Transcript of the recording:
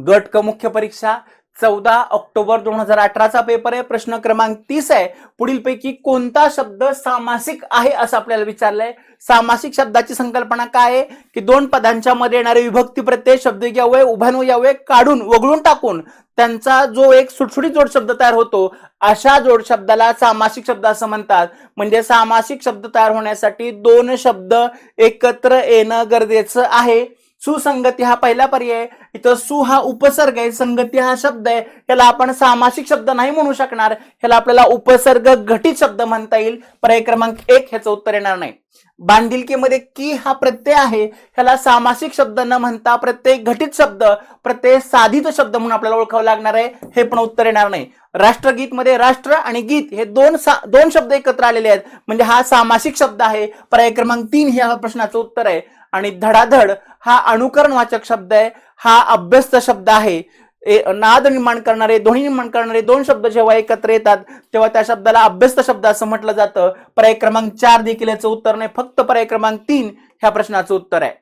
गट क मुख्य परीक्षा 14 ऑक्टोबर 2018चा पेपर आहे। प्रश्न क्रमांक 30 आहे, पुढीलपैकी कोणता शब्द सामासिक आहे असं आपल्याला विचारलंय। सामासिक शब्दाची संकल्पना काय आहे की दोन पदांच्या मध्ये येणारे विभक्ती प्रत्यय शब्दयोगी अव्यय उभयान्वयी अव्यय काढून वगळून टाकून त्यांचा जो एक सुटसुटीत जोड शब्द तयार होतो अशा जोड शब्दाला सामासिक शब्द असं म्हणतात। म्हणजे सामासिक शब्द तयार होण्यासाठी दोन शब्द एकत्र येणं गरजेचं आहे। सुसंगती हा पहिला पर्याय, इथं सु हा उपसर्ग आहे, संगती हा शब्द आहे, याला आपण सामासिक शब्द नाही म्हणू शकणार, याला आपल्याला उपसर्ग घटित शब्द म्हणता येईल। पर्याय क्रमांक 1 ह्याचं उत्तर येणार नाही। बांधिलकीमध्ये की हा प्रत्यय आहे, ह्याला सामासिक शब्द न म्हणता प्रत्यय घटित शब्द, प्रत्यय साधित शब्द म्हणून आपल्याला ओळखावं लागणार आहे, हे पण उत्तर येणार नाही। राष्ट्रगीत मध्ये राष्ट्र आणि गीत हे दोन शब्द एकत्र आलेले आहेत, म्हणजे हा सामासिक शब्द आहे। पर्याय क्रमांक 3 हे या प्रश्नाचं उत्तर आहे। आणि धडाधड हा अनुकरणवाचक शब्द आहे, हा अभ्यस्त शब्द आहे। नाद निर्माण करणारे, ध्वनी निर्माण करणारे दोन शब्द जेव्हा एकत्र येतात तेव्हा त्या शब्दाला अभ्यस्त शब्द असं म्हटलं जातं। पर्याय क्रमांक 4 देखील याचं उत्तर नाही, फक्त पर्याय क्रमांक 3 ह्या प्रश्नाचं उत्तर आहे।